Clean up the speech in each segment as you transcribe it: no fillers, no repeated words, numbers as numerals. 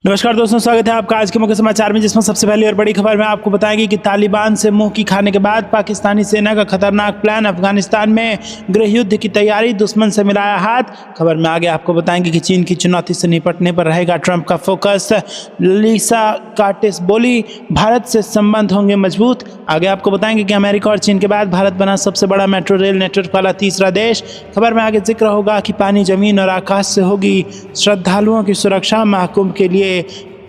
नमस्कार दोस्तों, स्वागत है आपका आज के मुख्य समाचार में, जिसमें सबसे पहली और बड़ी खबर में आपको बताएंगे कि तालिबान से मुंह की खाने के बाद पाकिस्तानी सेना का खतरनाक प्लान, अफगानिस्तान में गृह युद्ध की तैयारी, दुश्मन से मिलाया हाथ। खबर में आगे आपको बताएंगे कि चीन की चुनौती से निपटने पर रहेगा ट्रंप का फोकस। लीसा कर्टिस बोली, भारत से संबंध होंगे मजबूत। आगे आपको बताएंगे कि अमेरिका और चीन के बाद भारत बना सबसे बड़ा मेट्रो रेल नेटवर्क वाला तीसरा देश। खबर में आगे जिक्र होगा कि पानी, जमीन और आकाश से होगी श्रद्धालुओं की सुरक्षा, महाकुंभ के लिए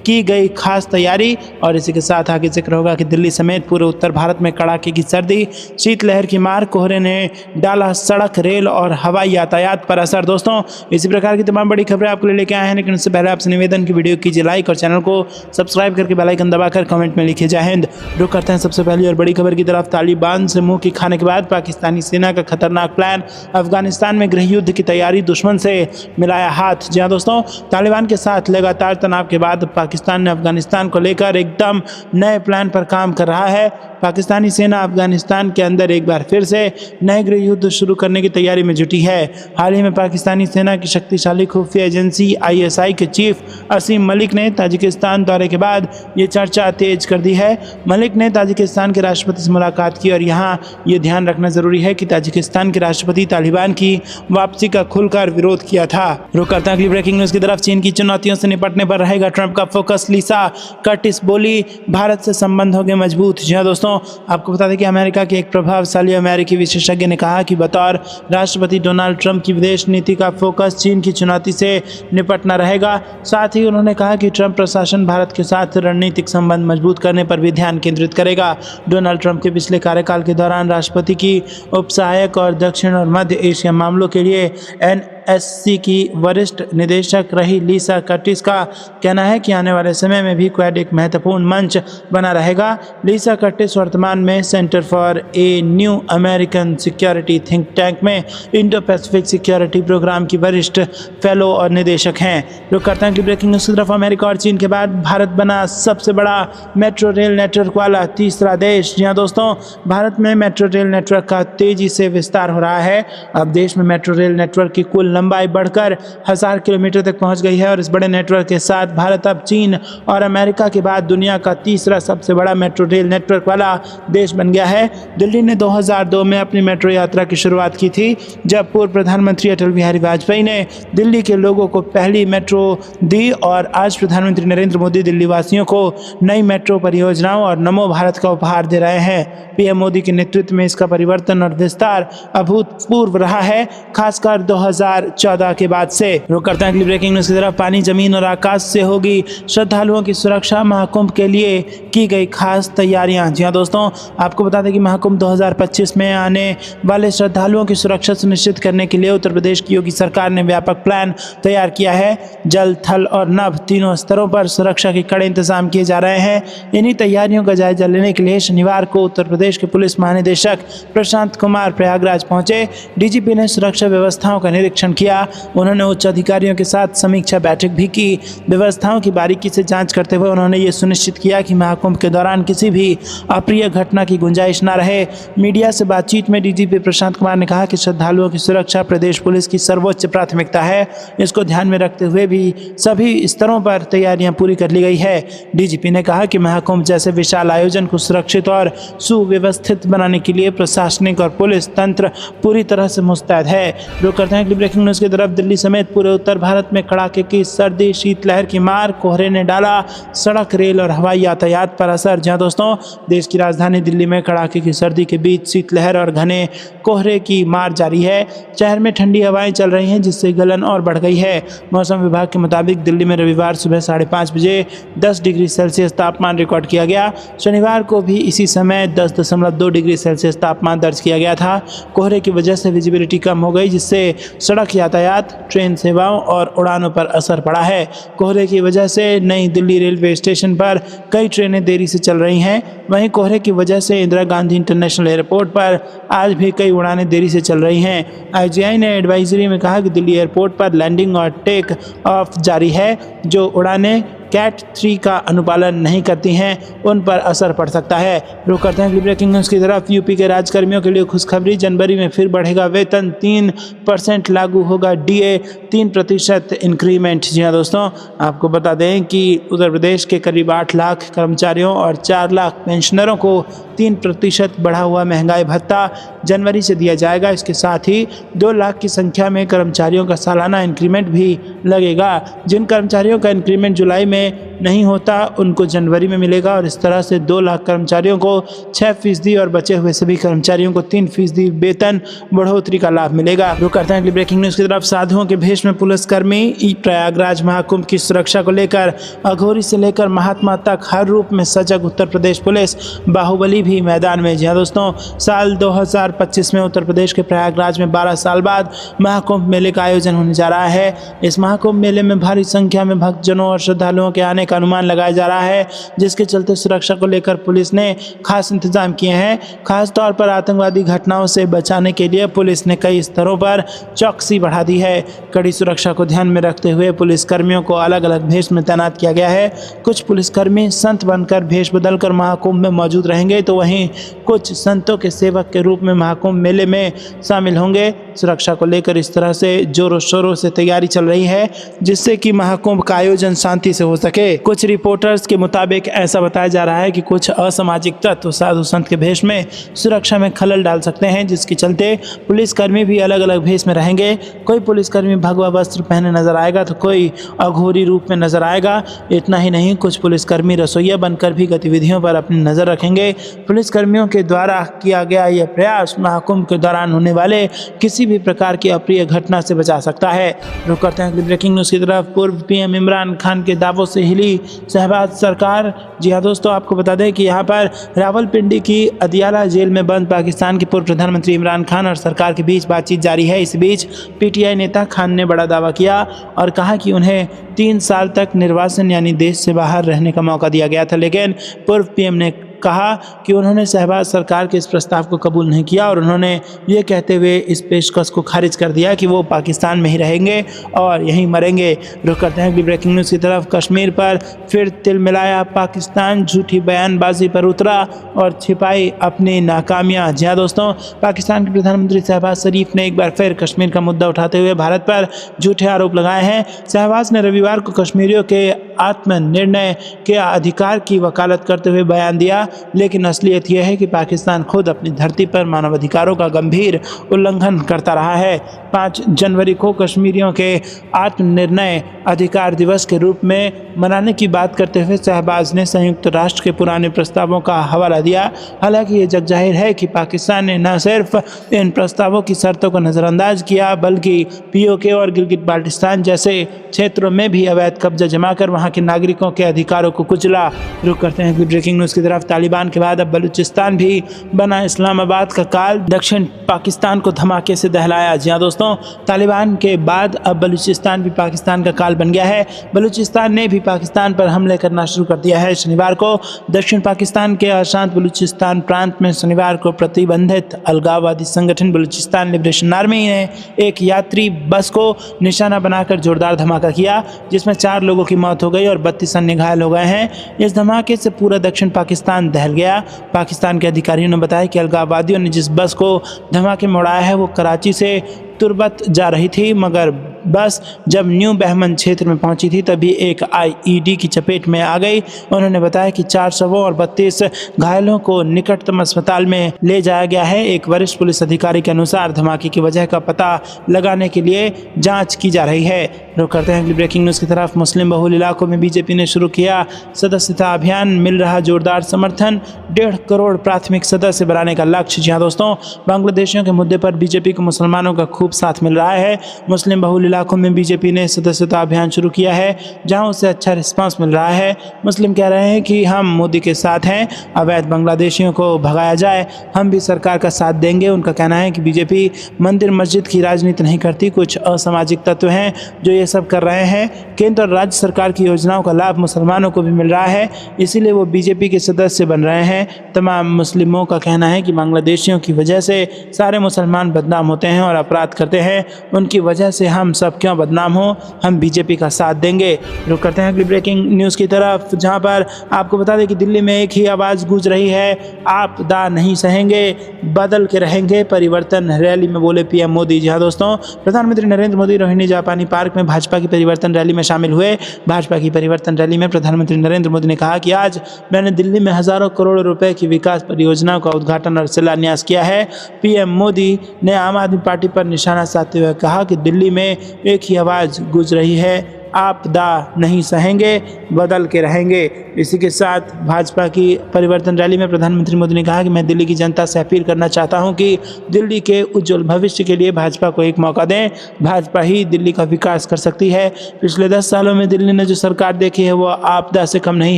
की गई खास तैयारी। और इसी के साथ आगे जिक्र होगा कि दिल्ली समेत पूरे उत्तर भारत में कड़ाके की सर्दी, शीतलहर की मार, कोहरे ने डाला सड़क, रेल और हवाई यातायात पर असर। दोस्तों, इसी प्रकार की तमाम बड़ी खबरें आपके लिए लेके आए हैं, लेकिन उससे पहले आपसे निवेदन की वीडियो कीजिए लाइक और चैनल को सब्सक्राइब करके बेल आइकन दबाकर कमेंट में लिखिए जय हिंद। रुक करते हैं सबसे पहली और बड़ी खबर की तरफ। तालिबान से मुंह की खाने के बाद पाकिस्तानी सेना का खतरनाक प्लान, अफगानिस्तान में गृह युद्ध की तैयारी, दुश्मन से मिलाया हाथ। जी हाँ दोस्तों, तालिबान के साथ लगातार तनाव के बाद पाकिस्तान ने अफगानिस्तान को लेकर एकदम नए प्लान पर काम कर रहा है। पाकिस्तानी सेना अफगानिस्तान के अंदर एक बार फिर से नए गृह युद्ध शुरू करने की तैयारी में जुटी है। हाल ही में पाकिस्तानी सेना की शक्तिशाली खुफिया एजेंसी ISI के चीफ असीम मलिक ने ताजिकिस्तान दौरे के बाद ये चर्चा तेज कर दी है। मलिक ने ताजिकिस्तान के राष्ट्रपति से मुलाकात की और यहाँ ये ध्यान रखना जरूरी है कि ताजिकिस्तान के राष्ट्रपति तालिबान की वापसी का खुलकर विरोध किया था। रुक करते हैं अगली ब्रेकिंग न्यूज की तरफ। चीन की चुनौतियों से निपटने पर रहेगा ट्रंप का फोकस। लीसा कर्टिस बोली, भारत से संबंध होंगे मजबूत। जी हाँ दोस्तों, आपको बता दें कि अमेरिका के एक प्रभावशाली अमेरिकी विशेषज्ञ ने कहा कि बतौर राष्ट्रपति डोनाल्ड ट्रंप की विदेश नीति का फोकस चीन की चुनौती से निपटना रहेगा। साथ ही उन्होंने कहा कि ट्रंप प्रशासन भारत के साथ रणनीतिक संबंध मजबूत करने पर भी ध्यान केंद्रित करेगा। डोनाल्ड ट्रंप के पिछले कार्यकाल के दौरान राष्ट्रपति की उपसहायक और दक्षिण और मध्य एशिया मामलों के लिए NSC की वरिष्ठ निदेशक रही लीसा कर्टिस का कहना है कि आने वाले समय में भी क्वाड एक महत्वपूर्ण मंच बना रहेगा। लीसा कर्टिस वर्तमान में centre for a new American security think tank में इंडो पैसिफिक सिक्योरिटी प्रोग्राम की वरिष्ठ फेलो और निदेशक हैं। रुक करते हैं कि ब्रेकिंग न्यूज की तरफ। अमेरिका और चीन के बाद भारत बना सबसे बड़ा मेट्रो रेल नेटवर्क वाला तीसरा देश। जी हाँ दोस्तों, भारत में मेट्रो रेल नेटवर्क का तेजी से विस्तार हो रहा है। अब देश में मेट्रो रेल नेटवर्क की कुल लंबाई बढ़कर 1000 किलोमीटर तक पहुंच गई है और इस बड़े नेटवर्क के साथ भारत अब चीन और अमेरिका के बाद दुनिया का तीसरा सबसे बड़ा मेट्रो रेल नेटवर्क वाला देश बन गया है। दिल्ली ने 2002 में अपनी मेट्रो यात्रा की शुरुआत की थी, जब पूर्व प्रधानमंत्री अटल बिहारी वाजपेयी ने दिल्ली के लोगों को पहली मेट्रो दी। और आज प्रधानमंत्री नरेंद्र मोदी दिल्ली वासियों को नई मेट्रो परियोजनाओं और नमो भारत का उपहार दे रहे हैं। PM मोदी के नेतृत्व में इसका परिवर्तन और विस्तार अभूतपूर्व रहा है, खासकर 2014 के बाद से। रुक करते हैं अगली ब्रेकिंग न्यूज की तरफ। पानी, जमीन और आकाश से होगी श्रद्धालुओं की सुरक्षा, महाकुंभ के लिए की गई खास तैयारियां। जी हाँ दोस्तों, आपको बता दें कि महाकुंभ 2025 में आने वाले श्रद्धालुओं की सुरक्षा सुनिश्चित करने के लिए उत्तर प्रदेश की योगी सरकार ने व्यापक प्लान तैयार किया है। जल, थल और नभ तीनों स्तरों पर सुरक्षा के कड़े इंतजाम किए जा रहे हैं। इन्हीं तैयारियों का जायजा लेने के लिए शनिवार को उत्तर प्रदेश के पुलिस महानिदेशक प्रशांत कुमार प्रयागराज पहुंचे। DGP ने सुरक्षा व्यवस्थाओं का निरीक्षण किया। उन्होंने उच्च अधिकारियों के साथ समीक्षा बैठक भी की। व्यवस्थाओं की बारीकी से जांच करते हुए उन्होंने ये सुनिश्चित किया कि महाकुंभ के दौरान किसी भी अप्रिय घटना की गुंजाइश न रहे। मीडिया से बातचीत में DGP प्रशांत कुमार ने कहा कि श्रद्धालुओं की सुरक्षा प्रदेश पुलिस की सर्वोच्च प्राथमिकता है। इसको ध्यान में रखते हुए भी सभी स्तरों पर तैयारियां पूरी कर ली गई है। DGP ने कहा कि महाकुंभ जैसे विशाल आयोजन को सुरक्षित और सुव्यवस्थित बनाने के लिए प्रशासनिक और पुलिस तंत्र पूरी तरह से मुस्तैद है। रुक करते हैं अगली ब्रेकिंग न्यूज की तरफ। दिल्ली समेत पूरे उत्तर भारत में कड़ाके की सर्दी, शीतलहर की मार, कोहरे ने डाला सड़क, रेल और हवाई यातायात पर असर। जहां दोस्तों, देश की राजधानी दिल्ली में कड़ाके की सर्दी के बीच शीतलहर और घने कोहरे की मार जारी है। शहर में ठंडी हवाएं चल रही हैं, जिससे गलन और बढ़ गई है। मौसम विभाग के मुताबिक दिल्ली में रविवार सुबह 5:30 बजे 10 डिग्री सेल्सियस तापमान रिकॉर्ड किया गया। शनिवार को भी इसी समय 10.2 डिग्री सेल्सियस तापमान दर्ज किया गया था। कोहरे की वजह से विजिबिलिटी कम हो गई, जिससे सड़क यातायात, ट्रेन सेवाओं और उड़ानों पर असर पड़ा है। कोहरे की वजह से नई दिल्ली रेलवे स्टेशन पर कई ट्रेनें देरी से चल रही हैं। वहीं कोहरे की वजह से इंदिरा गांधी इंटरनेशनल एयरपोर्ट पर आज भी कई उड़ानें देरी से चल रही हैं। IGI ने एडवाइजरी में कहा कि दिल्ली एयरपोर्ट पर लैंडिंग और टेक ऑफ जारी है। जो उड़ानें कैट 3 का अनुपालन नहीं करती हैं उन पर असर पड़ सकता है। रुक करते हैं ब्रेकिंग न्यूज़ की तरफ। यूपी के राज्यकर्मियों के लिए खुशखबरी, जनवरी में फिर बढ़ेगा वेतन, 3% लागू होगा डीए, 3% इंक्रीमेंट। जी हाँ दोस्तों, आपको बता दें कि उत्तर प्रदेश के करीब 8 लाख कर्मचारियों और 4 लाख पेंशनरों को 3% बढ़ा हुआ महंगाई भत्ता जनवरी से दिया जाएगा। इसके साथ ही 2 लाख की संख्या में कर्मचारियों का सालाना इंक्रीमेंट भी लगेगा। जिन कर्मचारियों का इंक्रीमेंट जुलाई में नहीं होता उनको जनवरी में मिलेगा और इस तरह से 2 लाख कर्मचारियों को 6% और बचे हुए सभी कर्मचारियों को 3% वेतन बढ़ोतरी का लाभ मिलेगा। रुक करते हैं अगली ब्रेकिंग न्यूज़ की तरफ। साधुओं के भेष में पुलिसकर्मी, प्रयागराज महाकुंभ की सुरक्षा को लेकर अघोरी से लेकर महात्मा तक हर रूप में सजग उत्तर प्रदेश पुलिस, बाहुबली भी मैदान में। जी हाँ दोस्तों, साल 2025 में उत्तर प्रदेश के प्रयागराज में 12 साल बाद महाकुंभ मेले का आयोजन होने जा रहा है। इस महाकुंभ मेले में भारी संख्या में भक्तजनों और श्रद्धालुओं के आने का अनुमान लगाया जा रहा है, जिसके चलते सुरक्षा को लेकर पुलिस ने खास इंतजाम किए हैं। खास तौर पर आतंकवादी घटनाओं से बचाने के लिए पुलिस ने कई स्तरों पर चौकसी बढ़ा दी है। कड़ी सुरक्षा को ध्यान में रखते हुए पुलिसकर्मियों को अलग अलग भेष में तैनात किया गया है। कुछ पुलिसकर्मी संत बनकर भेष बदलकर महाकुंभ में मौजूद रहेंगे, तो वहीं कुछ संतों के सेवक के रूप में महाकुंभ मेले में शामिल होंगे। सुरक्षा को लेकर इस तरह से जोरों शोरों से तैयारी चल रही है जिससे कि महाकुंभ का आयोजन शांति से हो सके। कुछ रिपोर्टर्स के मुताबिक ऐसा बताया जा रहा है कि कुछ असामाजिक तत्व साधु संत के भेष में सुरक्षा में खलल डाल सकते हैं, जिसके चलते पुलिसकर्मी भी अलग अलग भेष में रहेंगे। कोई पुलिसकर्मी भगवा वस्त्र पहने नजर आएगा तो कोई अघोरी रूप में नजर आएगा। इतना ही नहीं, कुछ पुलिसकर्मी रसोइया बनकर भी गतिविधियों पर अपनी नजर रखेंगे। पुलिसकर्मियों के द्वारा किया गया यह प्रयास महाकुंभ के दौरान होने वाले किसी भी प्रकार की अप्रिय घटना से बचा सकता है। रुक करते हैं ब्रेकिंग न्यूज़ की तरफ। पूर्व पीएम इमरान खान के दावों से हिली शहबाज सरकार। जी हाँ दोस्तों, आपको बता दें कि यहाँ पर रावलपिंडी की अदियाला जेल में बंद पाकिस्तान के पूर्व प्रधानमंत्री इमरान खान और सरकार के बीच बातचीत जारी है। इस बीच पीटीआई नेता खान ने बड़ा दावा किया और कहा कि उन्हें 3 साल तक निर्वासन यानी देश से बाहर रहने का मौका दिया गया था, लेकिन पूर्व पीएम ने कहा कि उन्होंने शहबाज सरकार के इस प्रस्ताव को कबूल नहीं किया और उन्होंने ये कहते हुए इस पेशकश को खारिज कर दिया कि वो पाकिस्तान में ही रहेंगे और यहीं मरेंगे। रुक करते हैं ब्रेकिंग न्यूज़ की तरफ। कश्मीर पर फिर तिल मिलाया पाकिस्तान, झूठी बयानबाजी पर उतरा और छिपाई अपनी नाकामियां। जी हाँ दोस्तों, पाकिस्तान के प्रधानमंत्री शहबाज शरीफ ने एक बार फिर कश्मीर का मुद्दा उठाते हुए भारत पर झूठे आरोप लगाए हैं। शहबाज ने रविवार को कश्मीरियों के आत्मनिर्णय के अधिकार की वकालत करते हुए बयान दिया, लेकिन असलियत यह है कि पाकिस्तान खुद अपनी धरती पर मानवाधिकारों का गंभीर उल्लंघन करता रहा है। 5 जनवरी को कश्मीरियों के आत्मनिर्णय अधिकार दिवस के रूप में मनाने की बात करते हुए शहबाज ने संयुक्त राष्ट्र के पुराने प्रस्तावों का हवाला दिया। हालांकि ये जग जाहिर है कि पाकिस्तान ने न सिर्फ इन प्रस्तावों की शर्तों को नज़रअंदाज किया, बल्कि पीओके और गिलगित बाल्टिस्तान जैसे क्षेत्रों में भी अवैध कब्जा जमाकर वहां के नागरिकों के अधिकारों को कुचला। रुक करते हैं ब्रेकिंग न्यूज़ की तरफ। तालिबान के बाद अब बलूचिस्तान भी बना इस्लामाबाद का काल, दक्षिण पाकिस्तान को धमाके से दहलाया। जी हाँ दोस्तों, तालिबान के बाद अब बलूचिस्तान भी पाकिस्तान का काल बन गया है। बलूचिस्तान ने भी पाकिस्तान पर हमले करना शुरू कर दिया है। शनिवार को दक्षिण पाकिस्तान के अशांत बलूचिस्तान प्रांत में शनिवार को प्रतिबंधित अलगाववादी संगठन बलूचिस्तान लिबरेशन आर्मी ने एक यात्री बस को निशाना बनाकर जोरदार धमाका किया, जिसमें 4 लोगों की मौत हो गई और 32 अन्य घायल हो गए हैं। इस धमाके से पूरा दक्षिण पाकिस्तान दहल गया। पाकिस्तान के अधिकारियों ने बताया कि अलगाववादियों ने जिस बस को धमाके में उड़ाया है वो कराची से तुर्बत जा रही थी, मगर बस जब न्यू बहमन क्षेत्र में पहुंची थी तभी एक आईईडी की चपेट में आ गई। उन्होंने बताया कि 4 शवों और 32 घायलों को निकटतम अस्पताल में ले जाया गया है। एक वरिष्ठ पुलिस अधिकारी के अनुसार धमाके की वजह का पता लगाने के लिए जांच की जा रही है। रुक करते हैं ब्रेकिंग न्यूज़ की तरफ। मुस्लिम बहुल इलाकों में बीजेपी ने शुरू किया सदस्यता अभियान, मिल रहा जोरदार समर्थन, 1.5 करोड़ प्राथमिक सदस्य बनाने का लक्ष्य। जी हाँ दोस्तों, बांग्लादेशियों के मुद्दे पर बीजेपी को मुसलमानों का खूब साथ मिल रहा है। मुस्लिम बहुल इलाकों में बीजेपी ने सदस्यता अभियान शुरू किया है, जहां उसे अच्छा रिस्पांस मिल रहा है। मुस्लिम कह रहे हैं कि हम मोदी के साथ हैं, अवैध बांग्लादेशियों को भगाया जाए, हम भी सरकार का साथ देंगे। उनका कहना है कि बीजेपी मंदिर मस्जिद की राजनीति नहीं करती, कुछ असामाजिक तत्व हैं जो ये सब कर रहे हैं। केंद्र और राज्य सरकार की योजनाओं का लाभ मुसलमानों को भी मिल रहा है, इसीलिए वो बीजेपी के सदस्य बन रहे हैं। तमाम मुस्लिमों का कहना है कि बांग्लादेशियों की वजह से सारे मुसलमान बदनाम होते हैं और अपराध करते हैं, उनकी वजह से हम सब सब क्यों बदनाम हो, हम बीजेपी का साथ देंगे। रुक करते हैं अगली ब्रेकिंग न्यूज़ की तरफ, जहां पर आपको बता दें कि दिल्ली में एक ही आवाज़ गूंज रही है, आपदा नहीं सहेंगे, बदल के रहेंगे परिवर्तन। रैली में बोले पीएम मोदी। जी हाँ दोस्तों, प्रधानमंत्री नरेंद्र मोदी रोहिणी जापानी पार्क में भाजपा की परिवर्तन रैली में शामिल हुए। भाजपा की परिवर्तन रैली में प्रधानमंत्री नरेंद्र मोदी ने कहा कि आज मैंने दिल्ली में हजारों करोड़ रुपए की विकास परियोजनाओं का उद्घाटन और शिलान्यास किया है। पीएम मोदी ने आम आदमी पार्टी पर निशाना साधते हुए कहा कि दिल्ली में एक ही आवाज़ गूंज रही है, आपदा नहीं सहेंगे, बदल के रहेंगे। इसी के साथ भाजपा की परिवर्तन रैली में प्रधानमंत्री मोदी ने कहा कि मैं दिल्ली की जनता से अपील करना चाहता हूं कि दिल्ली के उज्जवल भविष्य के लिए भाजपा को एक मौका दें। भाजपा ही दिल्ली का विकास कर सकती है। पिछले 10 सालों में दिल्ली ने जो सरकार देखी है वो आपदा से कम नहीं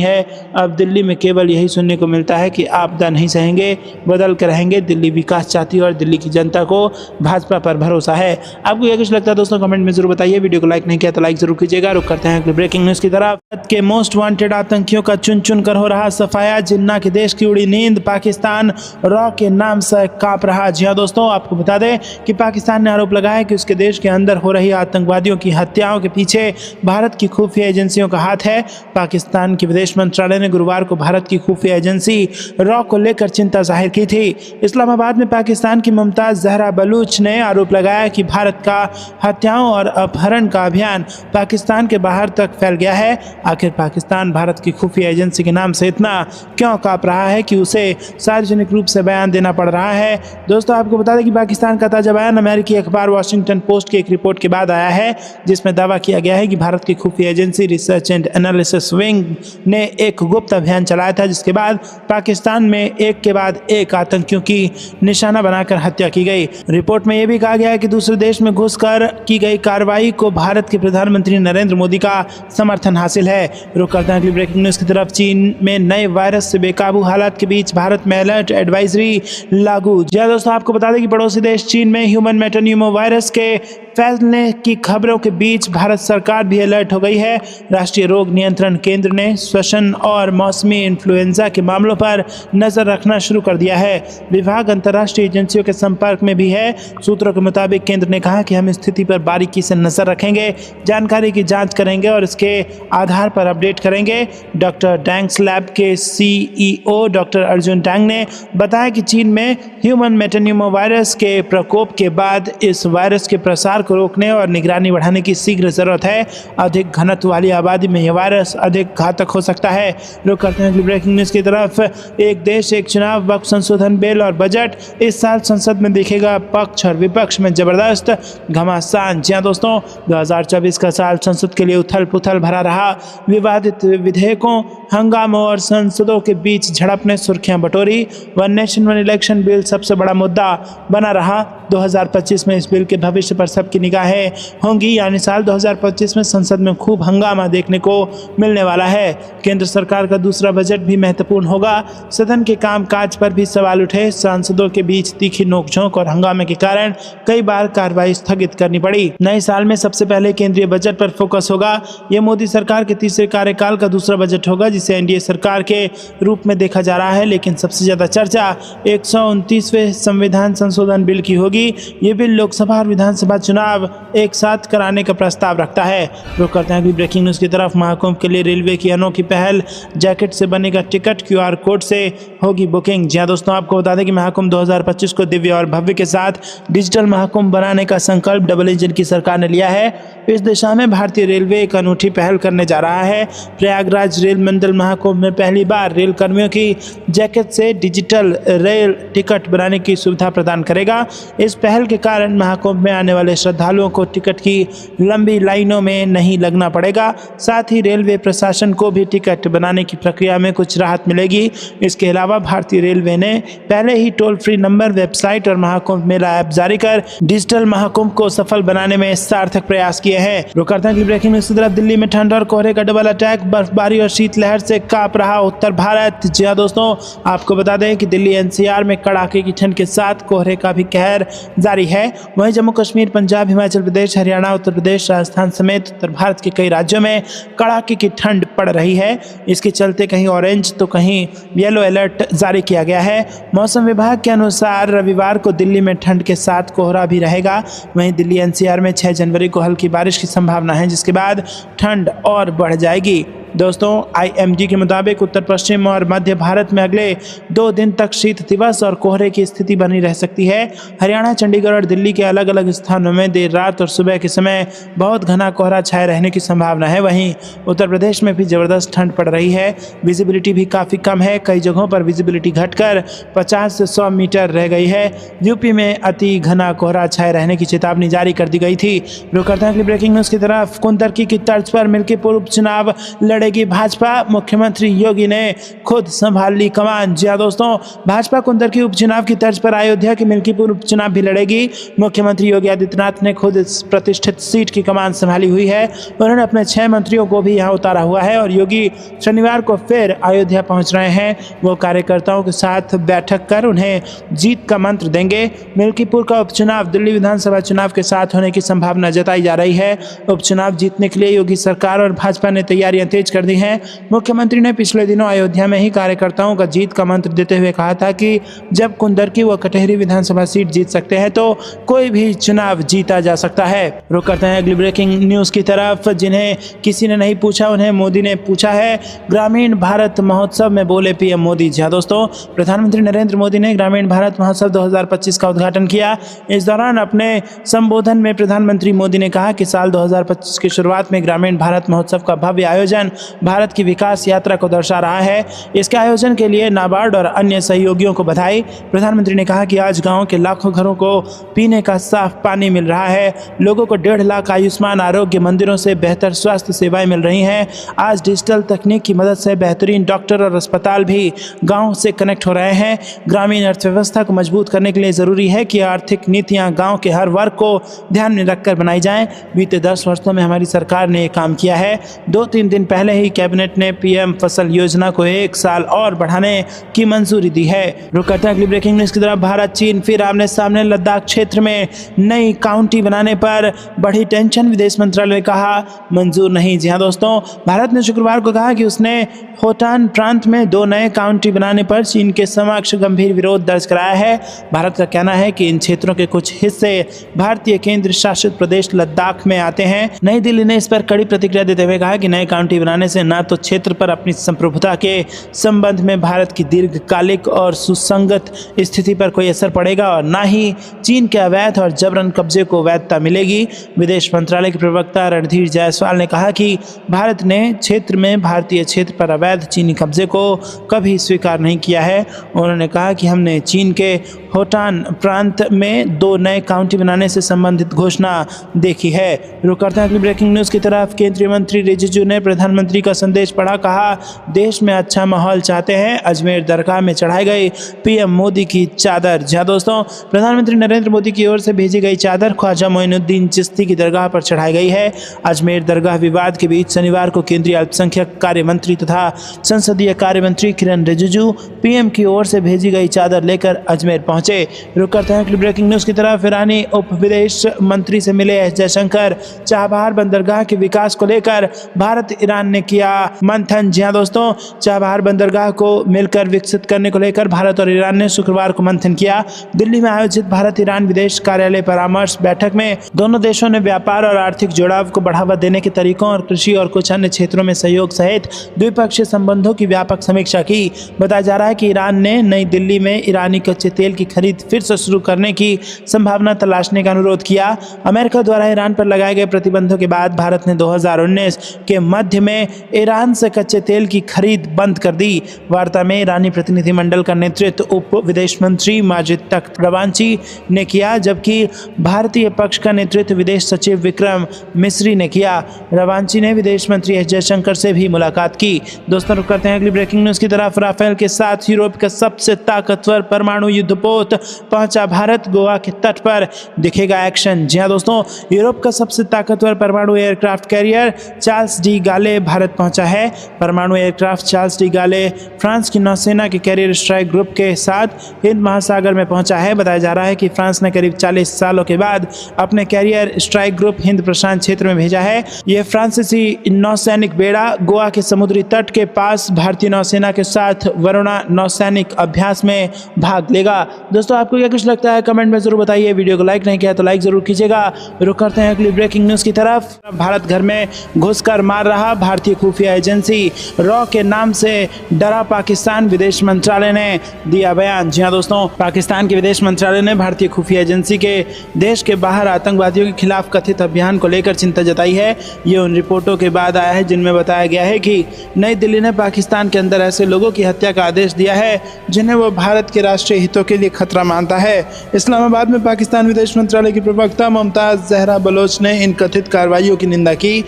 है। अब दिल्ली में केवल यही सुनने को मिलता है कि आपदा नहीं सहेंगे, बदल के रहेंगे। दिल्ली विकास चाहती है और दिल्ली की जनता को भाजपा पर भरोसा है। आपको यह कुछ लगता है दोस्तों, कमेंट में जरूर बताइए। वीडियो को लाइक नहीं किया तो लाइक जरूर कीजिएगा। रुक करते हैं अगली ब्रेकिंग न्यूज़ की तरफ। भारत के मोस्ट वांटेड आतंकियों का चुन चुन कर हो रहा सफाया, जिन्ना के देश की उड़ी नींद, पाकिस्तान रॉ के नाम से कांप रहा। जी हाँ दोस्तों, आपको बता दें कि पाकिस्तान ने आरोप लगाया कि उसके देश के अंदर हो रही आतंकवादियों की हत्याओं के पीछे भारत की खुफिया एजेंसियों का हाथ है। पाकिस्तान के विदेश मंत्रालय ने गुरुवार को भारत की खुफिया एजेंसी रॉ को लेकर चिंता जाहिर की थी। इस्लामाबाद में पाकिस्तान की मुमताज जहरा बलूच ने आरोप लगाया कि भारत का हत्याओं और अपहरण का अभियान पाकिस्तान के बाहर तक फैल गया है। आखिर पाकिस्तान भारत की खुफिया एजेंसी के नाम से इतना क्यों कांप रहा है कि उसे सार्वजनिक रूप से बयान देना पड़ रहा है। दोस्तों, आपको बता दें कि पाकिस्तान का ताजा बयान अमेरिकी अखबार वॉशिंगटन पोस्ट की एक रिपोर्ट के बाद आया है, जिसमें दावा किया गया है कि भारत की खुफिया agency research and analysis wing ने एक गुप्त अभियान चलाया था, जिसके बाद पाकिस्तान में एक के बाद एक आतंकियों की निशाना बनाकर हत्या की गई। रिपोर्ट में यह भी कहा गया है कि दूसरे देश में घुसकर की गई कार्रवाई को भारत के प्रधानमंत्री नरेंद्र मोदी का समर्थन हासिल है। रुक करते हैं अगली ब्रेकिंग न्यूज़ की तरफ। चीन में नए वायरस से बेकाबू हालात के बीच भारत में अलर्ट एडवाइजरी लागू। जी दोस्तों, आपको बता दें कि पड़ोसी देश चीन में ह्यूमन मेटान्यूमो वायरस के फैलने की खबरों के बीच भारत सरकार भी अलर्ट हो गई है। राष्ट्रीय रोग नियंत्रण केंद्र ने श्वसन और मौसमी इन्फ्लुएंजा के मामलों पर नजर रखना शुरू कर दिया है। विभाग अंतर्राष्ट्रीय एजेंसियों के संपर्क में भी है। सूत्रों के मुताबिक केंद्र ने कहा कि हम स्थिति पर बारीकी से नजर रखेंगे, जानकारी की जांच करेंगे और इसके आधार पर अपडेट करेंगे। डॉक्टर डैंग्स लैब के CEO डॉक्टर अर्जुन डैंग ने बताया कि चीन में ह्यूमन मेटान्यूमो वायरस के प्रकोप के बाद इस वायरस के प्रसार को रोकने और निगरानी बढ़ाने की शीघ्र जरूरत है। अधिक घनत्व वाली आबादी में यह वायरस अधिक घातक हो सकता है। रुक करते हैं ब्रेकिंग न्यूज़ की तरफ। एक देश एक चुनाव वक्त संशोधन बिल और बजट, इस साल संसद में दिखेगा पक्ष और विपक्ष में जबरदस्त घमासान। जी हाँ दोस्तों, 2024 का साल संसद के लिए उथल पुथल भरा रहा। विवादित विधेयकों, हंगामों और सांसदों के बीच झड़प ने सुर्खियां बटोरी। One nation one election bill सबसे बड़ा मुद्दा बना रहा। 2025 में इस बिल के भविष्य पर सबकी निगाहें होंगी, यानी साल 2025 में संसद में खूब हंगामा देखने को मिलने वाला है। केंद्र सरकार का दूसरा बजट भी महत्वपूर्ण होगा। सदन के कामकाज पर भी सवाल उठे। सांसदों के बीच तीखी नोकझोंक और हंगामे के कारण कई बार कार्रवाई स्थगित करनी पड़ी। नए साल में सबसे पहले केंद्रीय बजट पर फोकस होगा। यह मोदी सरकार के तीसरे कार्यकाल का दूसरा बजट होगा, जिसे एनडीए सरकार के रूप में देखा जा रहा है। लेकिन सबसे ज्यादा चर्चा 129वें संविधान संशोधन बिल की होगी। ये बिल लोकसभा और विधानसभा चुनाव एक साथ कराने का प्रस्ताव रखता है। रुक करते हैं ब्रेकिंग न्यूज़ की तरफ। महाकुंभ के लिए रेलवे की अनोखी पहल, जैकेट से बनेगा टिकट, QR कोड से होगी बुकिंग। जी हाँ दोस्तों, आपको बता दें कि महाकुंभ 2025 को दिव्य और भव्य के साथ डिजिटल महाकुंभ बनाने का संकल्प डबल इंजन की सरकार ने लिया है। इस दिशा में भारतीय रेलवे एक अनूठी पहल करने जा रहा है। प्रयागराज रेल मंडल महाकुंभ में पहली बार रेल कर्मियों की जैकेट से डिजिटल रेल टिकट बनाने की सुविधा प्रदान करेगा। इस पहल के कारण महाकुंभ में आने वाले श्रद्धालुओं को टिकट की लंबी लाइनों में नहीं लगना पड़ेगा। साथ ही रेलवे प्रशासन को भी टिकट बनाने की प्रक्रिया में कुछ राहत मिलेगी। इसके अलावा भारतीय रेलवे ने पहले ही टोल फ्री नंबर, वेबसाइट और महाकुंभ मेला ऐप जारी कर डिजिटल महाकुंभ को सफल बनाने में सार्थक प्रयास किए हैं। रुकरता की ब्रेकिंग न्यूज़ की तरफ। दिल्ली में ठंड और कोहरे का डबल अटैक, बर्फबारी और शीतलहर से कांप रहा उत्तर भारत। जी हाँ दोस्तों, आपको बता दें कि दिल्ली NCR में कड़ाके की ठंड के साथ कोहरे का भी कहर जारी है। वहीं जम्मू कश्मीर, पंजाब, हिमाचल प्रदेश, हरियाणा, उत्तर प्रदेश, राजस्थान समेत उत्तर भारत के कई राज्यों में कड़ाके की ठंड पड़ रही है। इसके चलते कहीं ऑरेंज तो कहीं येलो अलर्ट जारी किया गया है। मौसम विभाग के अनुसार रविवार को दिल्ली में ठंड के साथ कोहरा भी रहेगा। वहीं दिल्ली एनसीआर में 6 जनवरी को हल्की बारिश की संभावना है, जिसके बाद ठंड और बढ़ जाएगी। दोस्तों, IMD के मुताबिक उत्तर पश्चिम और मध्य भारत में अगले 2 दिन तक शीत दिवस और कोहरे की स्थिति बनी रह सकती है। हरियाणा, चंडीगढ़ और दिल्ली के अलग अलग स्थानों में देर रात और सुबह के समय बहुत घना कोहरा छाए रहने की संभावना है। वहीं उत्तर प्रदेश में भी जबरदस्त ठंड पड़ रही है। विजिबिलिटी भी काफ़ी कम है। कई जगहों पर विजिबिलिटी घटकर 50 से 100 मीटर रह गई है। यूपी में अति घना कोहरा छाए रहने की चेतावनी जारी कर दी गई थी। रुक करते हैं अगली ब्रेकिंग न्यूज़ की तरफ। कुंदरकी की तर्ज पर मिल्कीपुर उपचुनाव लड़ेगी भाजपा, मुख्यमंत्री योगी ने खुद संभाल ली कमान। जी हां दोस्तों, भाजपा कुंदरकी उपचुनाव की तर्ज पर अयोध्या के मिल्कीपुर उपचुनाव भी लड़ेगी। मुख्यमंत्री योगी आदित्यनाथ ने खुद इस प्रतिष्ठित सीट की कमान संभाली हुई है। उन्होंने अपने 6 मंत्रियों को भी यहां उतारा हुआ है और योगी शनिवार को फिर अयोध्या पहुंच रहे हैं। वो कार्यकर्ताओं के साथ बैठक कर उन्हें जीत का मंत्र देंगे। मिल्कीपुर का उपचुनाव दिल्ली विधानसभा चुनाव के साथ होने की संभावना जताई जा रही है। उपचुनाव जीतने के लिए योगी सरकार और भाजपा ने तैयारियां तेज कर दी हैं। मुख्यमंत्री ने पिछले दिनों अयोध्या में ही कार्यकर्ताओं का जीत का मंत्र देते हुए कहा था कि जब कुंदरकी व कटहरी विधानसभा सीट जीत सकते हैं तो कोई भी चुनाव जीता जा सकता है। रुक करते हैं अगली ब्रेकिंग न्यूज़ की तरफ। जिन्हें किसी ने नहीं पूछा उन्हें मोदी ने पूछा है। ग्रामीण भारत महोत्सव में बोले पीएम मोदी। जी हां दोस्तों, प्रधानमंत्री नरेंद्र मोदी ने ग्रामीण भारत महोत्सव 2025 का उद्घाटन किया। इस दौरान अपने संबोधन में प्रधानमंत्री मोदी ने कहा कि साल 2025 की शुरुआत में ग्रामीण भारत महोत्सव का भव्य आयोजन भारत की विकास यात्रा को दर्शा रहा है। इसके आयोजन के लिए नाबार्ड और अन्य सहयोगियों को बधाई। प्रधानमंत्री ने कहा कि आज गांव के लाखों घरों को पीने का साफ पानी मिल रहा है। लोगों को 1.5 लाख आयुष्मान आरोग्य मंदिरों से बेहतर स्वास्थ्य सेवाएं मिल रही हैं। आज डिजिटल तकनीक की मदद से बेहतरीन डॉक्टर और अस्पताल भी गाँव से कनेक्ट हो रहे हैं। ग्रामीण अर्थव्यवस्था को मजबूत करने के लिए ज़रूरी है कि आर्थिक नीतियाँ गाँव के हर वर्ग को ध्यान में रखकर बनाई जाएँ। बीते 10 वर्षों में हमारी सरकार ने ये काम किया है। 2-3 दिन पहले ही कैबिनेट ने पीएम फसल योजना को 1 साल और बढ़ाने की मंजूरी दी है। रुक करते हैं अगली ब्रेकिंग न्यूज़ की तरफ। भारत चीन फिर आमने सामने। लद्दाख क्षेत्र में नई काउंटी बनाने पर बढ़ी टेंशन। विदेश मंत्रालय ने कहा मंजूर नहीं। जी हां दोस्तों, भारत ने शुक्रवार को कहा कि उसने होटान प्रांत में 2 नए काउंटी बनाने पर चीन के समक्ष गंभीर विरोध दर्ज कराया है। भारत का कहना है कि इन क्षेत्रों के कुछ हिस्से भारतीय केंद्र शासित प्रदेश लद्दाख में आते हैं। नई दिल्ली ने इस पर कड़ी प्रतिक्रिया देते हुए कहा कि नए काउंटी बनाने से न तो क्षेत्र पर अपनी संप्रभुता के संबंध में भारत की दीर्घकालिक और सुसंगत स्थिति पर कोई असर पड़ेगा और न ही चीन के अवैध और जबरन कब्जे को वैधता मिलेगी। विदेश मंत्रालय के प्रवक्ता रणधीर जायसवाल ने कहा कि भारत ने क्षेत्र में भारतीय क्षेत्र पर अवैध चीनी कब्जे को कभी स्वीकार नहीं किया है। उन्होंने कहा कि हमने चीन के होटान प्रांत में 2 नए काउंटी बनाने से संबंधित घोषणा देखी है। रुक करते हैं अगली ब्रेकिंग न्यूज़ की तरफ। केंद्रीय मंत्री रिजिजू ने प्रधानमंत्री का संदेश पढ़ा। कहा देश में अच्छा माहौल चाहते हैं। अजमेर दरगाह में चढ़ाई गई पीएम मोदी की चादर। जहाँ दोस्तों, प्रधानमंत्री नरेंद्र मोदी की ओर से भेजी गई चादर ख्वाजा मोइनुद्दीन चिश्ती की दरगाह पर चढ़ाई गई है। अजमेर दरगाह विवाद के बीच शनिवार को केंद्रीय अल्पसंख्यक कार्य मंत्री तथा संसदीय कार्य मंत्री किरण रिजिजू पीएम की ओर से भेजी गई चादर लेकर अजमेर पहुंचे। रुक करते हैं ब्रेकिंग न्यूज़ की तरफ। ईरानी उप विदेश मंत्री से मिले एस जयशंकर। चाबहार बंदरगाह के विकास को लेकर भारत ईरान ने किया मंथन। जी हां दोस्तों, चाबहार बंदरगाह को मिलकर विकसित करने को लेकर भारत और ईरान ने शुक्रवार को मंथन किया। दिल्ली में आयोजित भारत ईरान विदेश कार्यालय परामर्श बैठक में दोनों देशों ने व्यापार और आर्थिक जुड़ाव को बढ़ावा देने के तरीकों और कृषि और कुछ अन्य क्षेत्रों में सहयोग सहित द्विपक्षीय संबंधों की व्यापक समीक्षा की। बताया जा रहा है कि ईरान ने नई दिल्ली में ईरानी कच्चे तेल की खरीद फिर से शुरू करने की संभावना तलाशने का अनुरोध किया। अमेरिका द्वारा ईरान पर लगाए गए प्रतिबंधों के बाद भारत ने 2019 के मध्य में ईरान से कच्चे तेल की खरीद बंद कर दी। वार्ता में ईरानी प्रतिनिधिमंडल का नेतृत्व उप विदेश मंत्री माजिद तख्त रवांची ने किया, जबकि भारतीय पक्ष का नेतृत्व विदेश सचिव विक्रम मिस्री ने किया। रवांची ने विदेश मंत्री एस जयशंकर से भी मुलाकात की। दोस्तों, रुक करते हैं अगली ब्रेकिंग न्यूज़ की तरफ। राफेल के साथ यूरोप का सबसे ताकतवर परमाणु युद्धपोत पहुंचा भारत। गोवा के तट पर दिखेगा एक्शन। जी हां दोस्तों, यूरोप का सबसे ताकतवर परमाणु एयरक्राफ्ट कैरियर चार्ल्स डी गाले भारत पहुंचा है। परमाणु एयरक्राफ्ट चार्ल्स डी गाले फ्रांस की नौसेना के कैरियर स्ट्राइक ग्रुप के साथ हिंद महासागर में पहुंचा है। बताया जा रहा है कि फ्रांस ने करीब 40 सालों के बाद अपने कैरियर स्ट्राइक ग्रुप हिंद प्रशांत क्षेत्र में भेजा है। यह फ्रांसीसी नौसैनिक बेड़ा गोवा के समुद्री तट के पास भारतीय नौसेना के साथ वरुणा नौसैनिक अभ्यास में भाग लेगा। दोस्तों, आपको क्या कुछ लगता है कमेंट में जरूर बताइए। वीडियो को लाइक नहीं किया तो लाइक जरूर कीजिएगा। रुक करते हैं अगली ब्रेकिंग न्यूज की तरफ। भारत घर में घुसकर मार रहा भारतीय खुफिया एजेंसी रॉ के नाम से डरा पाकिस्तान, विदेश मंत्रालय ने दिया बयान। जी हां दोस्तों, पाकिस्तान के विदेश मंत्रालय ने भारतीय खुफिया एजेंसी के देश के बाहर आतंकवादियों के खिलाफ कथित अभियान को लेकर चिंता जताई है। ये उन रिपोर्टों के बाद आया है जिनमें बताया गया है कि नई दिल्ली ने पाकिस्तान के अंदर ऐसे लोगों की हत्या का आदेश दिया है जिन्हें वो भारत के राष्ट्रीय हितों के लिए खतरा मानता है। इस्लामाबाद में पाकिस्तान विदेश मंत्रालय की प्रवक्ता मुमताज जहरा बलोच ने इन कथित कार्रवाइयों की निंदा की